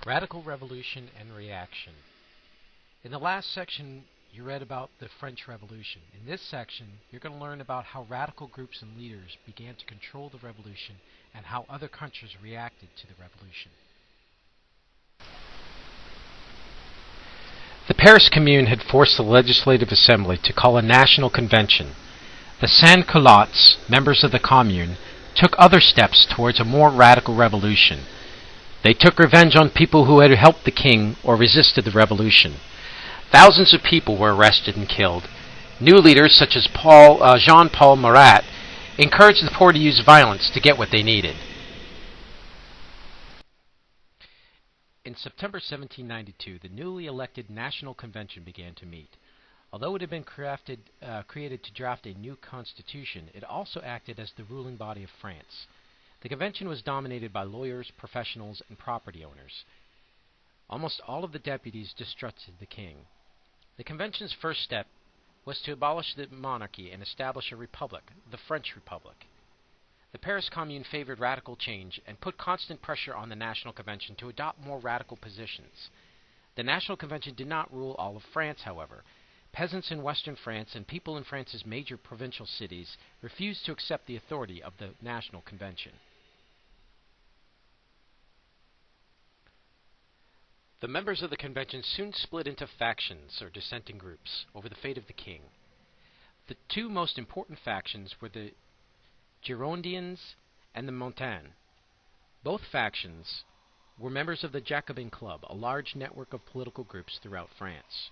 Radical Revolution and Reaction. In the last section, you read about the French Revolution. In this section, you're going to learn about how radical groups and leaders began to control the revolution and how other countries reacted to the revolution. The Paris Commune had forced the Legislative Assembly to call a national convention. The sans-culottes, members of the Commune, took other steps towards a more radical revolution. They took revenge on people who had helped the king or resisted the revolution. Thousands of people were arrested and killed. New leaders such as Jean-Paul Marat encouraged the poor to use violence to get what they needed. In September 1792, the newly elected National Convention began to meet. Although it had been created to draft a new constitution, it also acted as the ruling body of France. The convention was dominated by lawyers, professionals, and property owners. Almost all of the deputies distrusted the king. The convention's first step was to abolish the monarchy and establish a republic, the French Republic. The Paris Commune favored radical change and put constant pressure on the National Convention to adopt more radical positions. The National Convention did not rule all of France, however. Peasants in western France and people in France's major provincial cities refused to accept the authority of the National Convention. The members of the convention soon split into factions or dissenting groups over the fate of the king. The two most important factions were the Girondins and the Montagne. Both factions were members of the Jacobin Club, a large network of political groups throughout France.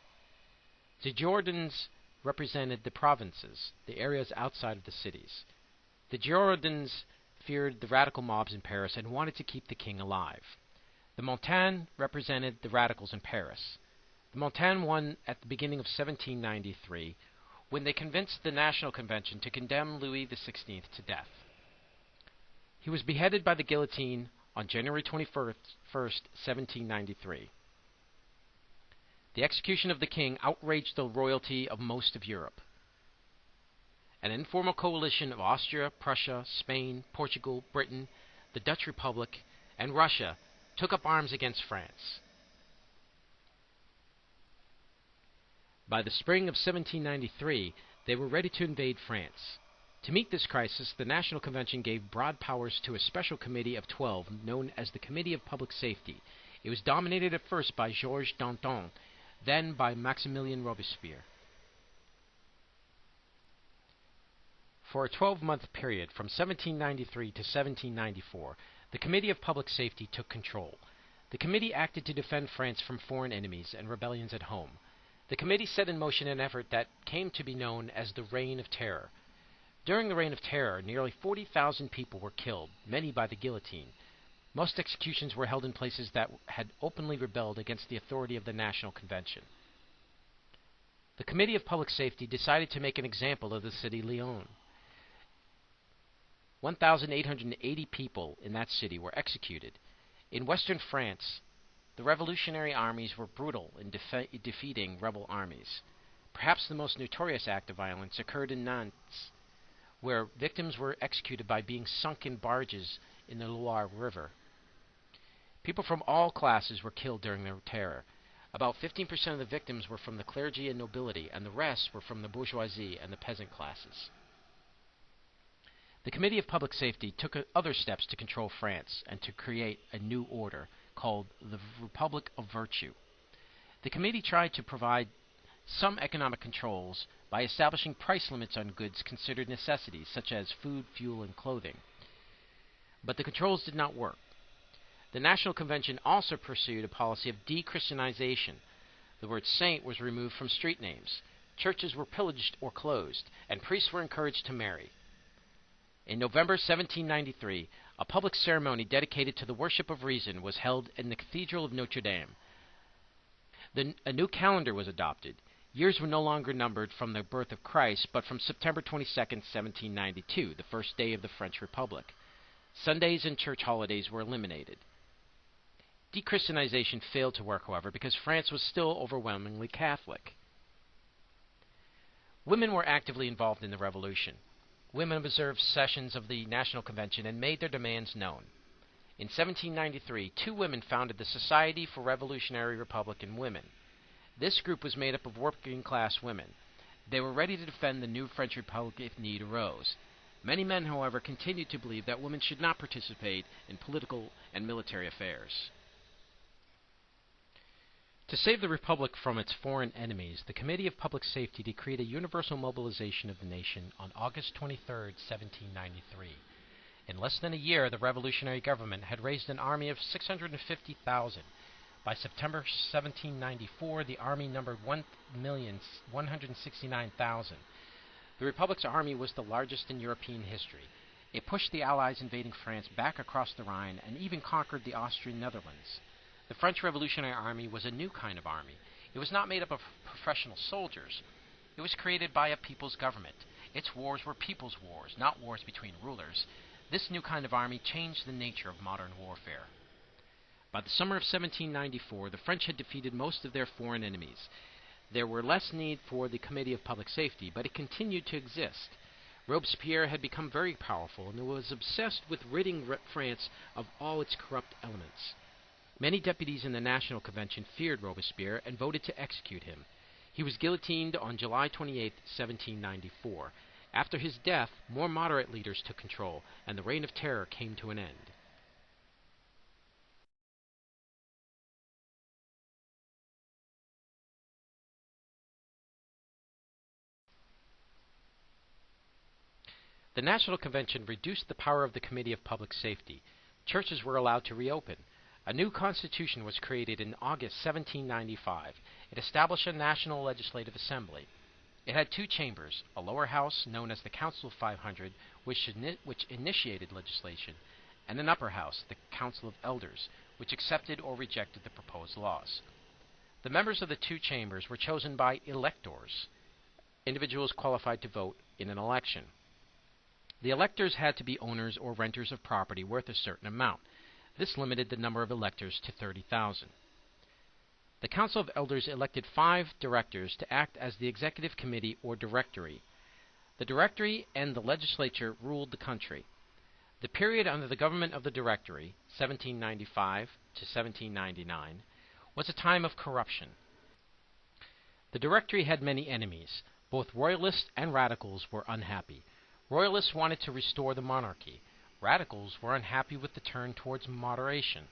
The Girondins represented the provinces, the areas outside of the cities. The Girondins feared the radical mobs in Paris and wanted to keep the king alive. The Montagne represented the radicals in Paris. The Montagne won at the beginning of 1793 when they convinced the National Convention to condemn Louis XVI to death. He was beheaded by the guillotine on January 21st, 1793. The execution of the king outraged the royalty of most of Europe. An informal coalition of Austria, Prussia, Spain, Portugal, Britain, the Dutch Republic, and Russia took up arms against France. By the spring of 1793, they were ready to invade France. To meet this crisis, the National Convention gave broad powers to a special committee of 12 known as the Committee of Public Safety. It was dominated at first by Georges Danton, then by Maximilien Robespierre. For a 12-month period, from 1793 to 1794, the Committee of Public Safety took control. The committee acted to defend France from foreign enemies and rebellions at home. The committee set in motion an effort that came to be known as the Reign of Terror. During the Reign of Terror, nearly 40,000 people were killed, many by the guillotine. Most executions were held in places that had openly rebelled against the authority of the National Convention. The Committee of Public Safety decided to make an example of the city Lyon. 1,880 people in that city were executed. In western France, the revolutionary armies were brutal in defeating rebel armies. Perhaps the most notorious act of violence occurred in Nantes, where victims were executed by being sunk in barges in the Loire River. People from all classes were killed during the terror. About 15% of the victims were from the clergy and nobility, and the rest were from the bourgeoisie and the peasant classes. The Committee of Public Safety took other steps to control France and to create a new order called the Republic of Virtue. The committee tried to provide some economic controls by establishing price limits on goods considered necessities, such as food, fuel, and clothing. But the controls did not work. The National Convention also pursued a policy of de-Christianization. The word saint was removed from street names. Churches were pillaged or closed, and priests were encouraged to marry. In November 1793, a public ceremony dedicated to the worship of reason was held in the Cathedral of Notre Dame. A new calendar was adopted. Years were no longer numbered from the birth of Christ, but from September 22, 1792, the first day of the French Republic. Sundays and church holidays were eliminated. De-Christianization failed to work, however, because France was still overwhelmingly Catholic. Women were actively involved in the revolution. Women observed sessions of the National Convention and made their demands known. In 1793, two women founded the Society for Revolutionary Republican Women. This group was made up of working-class women. They were ready to defend the new French Republic if need arose. Many men, however, continued to believe that women should not participate in political and military affairs. To save the Republic from its foreign enemies, the Committee of Public Safety decreed a universal mobilization of the nation on August 23, 1793. In less than a year, the revolutionary government had raised an army of 650,000. By September 1794, the army numbered 1,169,000. The Republic's army was the largest in European history. It pushed the Allies invading France back across the Rhine and even conquered the Austrian Netherlands. The French Revolutionary Army was a new kind of army. It was not made up of professional soldiers. It was created by a people's government. Its wars were people's wars, not wars between rulers. This new kind of army changed the nature of modern warfare. By the summer of 1794, the French had defeated most of their foreign enemies. There were less need for the Committee of Public Safety, but it continued to exist. Robespierre had become very powerful and was obsessed with ridding France of all its corrupt elements. Many deputies in the National Convention feared Robespierre and voted to execute him. He was guillotined on July 28, 1794. After his death, more moderate leaders took control, and the Reign of Terror came to an end. The National Convention reduced the power of the Committee of Public Safety. Churches were allowed to reopen. A new constitution was created in August 1795. It established a National Legislative Assembly. It had two chambers, a lower house known as the Council of 500, which initiated legislation, and an upper house, the Council of Elders, which accepted or rejected the proposed laws. The members of the two chambers were chosen by electors, individuals qualified to vote in an election. The electors had to be owners or renters of property worth a certain amount. This limited the number of electors to 30,000. The Council of Elders elected 5 directors to act as the executive committee or directory. The directory and the legislature ruled the country. The period under the government of the directory, 1795 to 1799, was a time of corruption. The directory had many enemies. Both royalists and radicals were unhappy. Royalists wanted to restore the monarchy. Radicals were unhappy with the turn towards moderation.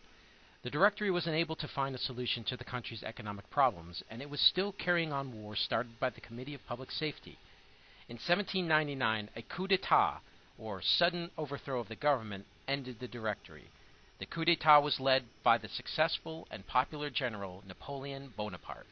The Directory was unable to find a solution to the country's economic problems, and it was still carrying on wars started by the Committee of Public Safety. In 1799, a coup d'etat, or sudden overthrow of the government, ended the Directory. The coup d'etat was led by the successful and popular general Napoleon Bonaparte.